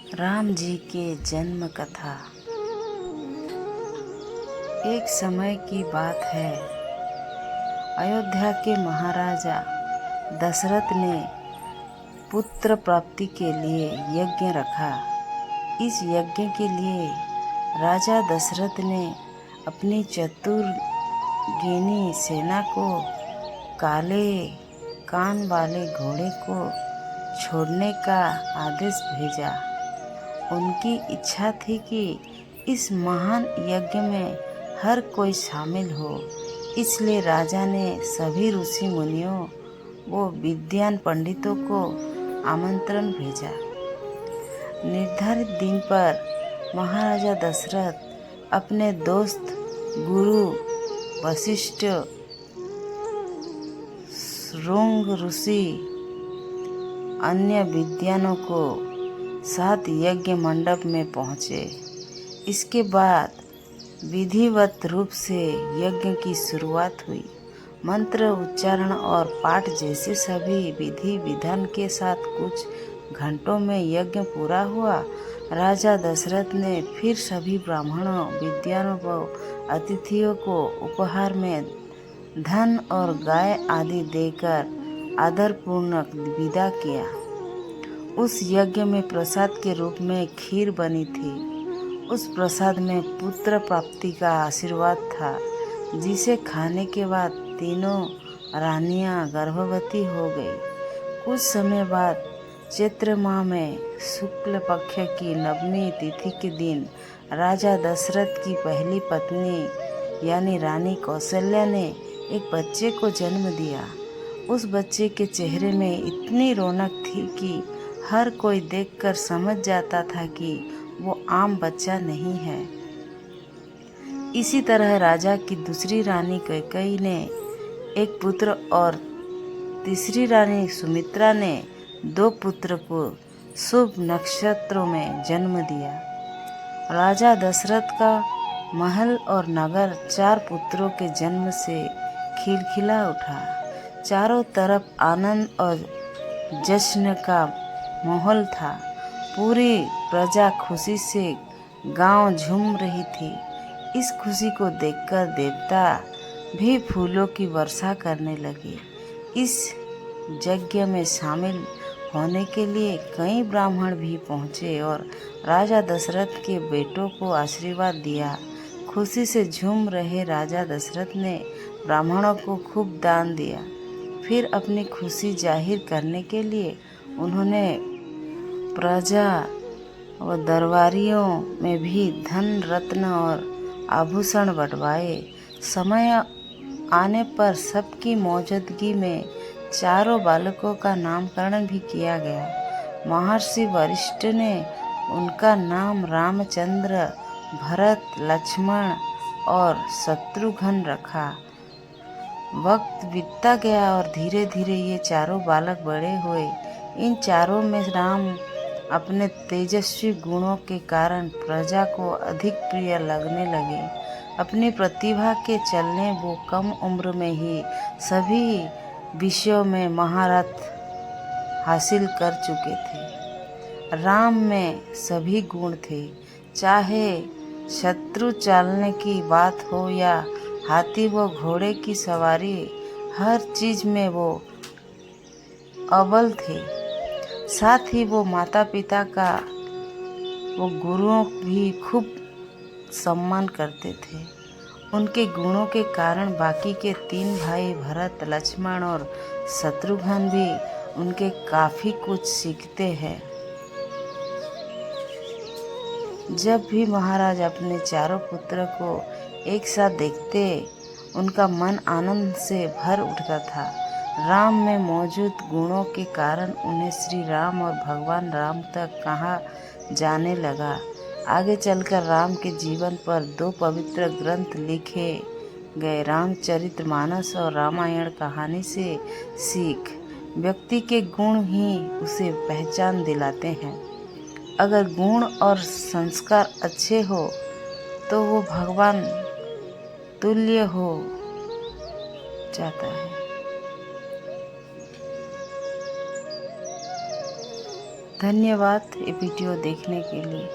राम जी के जन्म कथा। एक समय की बात है, अयोध्या के महाराजा दशरथ ने पुत्र प्राप्ति के लिए यज्ञ रखा। इस यज्ञ के लिए राजा दशरथ ने अपनी चतुर गिनी सेना को काले कान वाले घोड़े को छोड़ने का आदेश भेजा। उनकी इच्छा थी कि इस महान यज्ञ में हर कोई शामिल हो, इसलिए राजा ने सभी ऋषि मुनियों व विद्वान पंडितों को आमंत्रण भेजा। निर्धारित दिन पर महाराजा दशरथ अपने दोस्त गुरु वशिष्ठ, श्रृंग ऋषि, अन्य विद्वानों को साथ यज्ञ मंडप में पहुँचे। इसके बाद विधिवत रूप से यज्ञ की शुरुआत हुई। मंत्र उच्चारण और पाठ जैसे सभी विधि विधान के साथ कुछ घंटों में यज्ञ पूरा हुआ। राजा दशरथ ने फिर सभी ब्राह्मणों, विद्वानों व अतिथियों को उपहार में धन और गाय आदि देकर आदरपूर्वक विदा किया। उस यज्ञ में प्रसाद के रूप में खीर बनी थी। उस प्रसाद में पुत्र प्राप्ति का आशीर्वाद था, जिसे खाने के बाद तीनों रानियां गर्भवती हो गई। कुछ समय बाद चैत्र माह में शुक्ल पक्ष की नवमी तिथि के दिन राजा दशरथ की पहली पत्नी यानी रानी कौशल्या ने एक बच्चे को जन्म दिया। उस बच्चे के चेहरे में इतनी रौनक थी कि हर कोई देखकर समझ जाता था कि वो आम बच्चा नहीं है। इसी तरह राजा की दूसरी रानी कैकेयी ने एक पुत्र और तीसरी रानी सुमित्रा ने 2 पुत्र को शुभ नक्षत्रों में जन्म दिया। राजा दशरथ का महल और नगर 4 पुत्रों के जन्म से खिलखिला उठा। चारों तरफ आनंद और जश्न का माहौल था। पूरी प्रजा खुशी से गांव झूम रही थी। इस खुशी को देखकर देवता भी फूलों की वर्षा करने लगे। इस यज्ञ में शामिल होने के लिए कई ब्राह्मण भी पहुँचे और राजा दशरथ के बेटों को आशीर्वाद दिया। खुशी से झूम रहे राजा दशरथ ने ब्राह्मणों को खूब दान दिया। फिर अपनी खुशी जाहिर करने के लिए उन्होंने प्रजा व दरबारियों में भी धन, रत्न और आभूषण बंटवाए। समय आने पर सबकी मौजूदगी में चारों बालकों का नामकरण भी किया गया। महर्षि वशिष्ठ ने उनका नाम रामचंद्र, भरत, लक्ष्मण और शत्रुघ्न रखा। वक्त बीतता गया और धीरे धीरे ये चारों बालक बड़े हुए। इन चारों में राम अपने तेजस्वी गुणों के कारण प्रजा को अधिक प्रिय लगने लगे। अपनी प्रतिभा के चलने वो कम उम्र में ही सभी विषयों में महारत हासिल कर चुके थे। राम में सभी गुण थे, चाहे शत्रु चालने की बात हो या हाथी व घोड़े की सवारी, हर चीज में वो अव्वल थे। साथ ही वो माता पिता का वो गुरुओं भी खूब सम्मान करते थे। उनके गुणों के कारण बाकी के 3 भाई भरत, लक्ष्मण और शत्रुघ्न भी उनके काफ़ी कुछ सीखते हैं। जब भी महाराज अपने चारों पुत्र को एक साथ देखते, उनका मन आनंद से भर उठता था। राम में मौजूद गुणों के कारण उन्हें श्री राम और भगवान राम तक कहा जाने लगा। आगे चलकर राम के जीवन पर 2 पवित्र ग्रंथ लिखे गए, रामचरितमानस और रामायण। कहानी से सीख, व्यक्ति के गुण ही उसे पहचान दिलाते हैं। अगर गुण और संस्कार अच्छे हो तो वो भगवान तुल्य हो जाता है। धन्यवाद ये वीडियो देखने के लिए।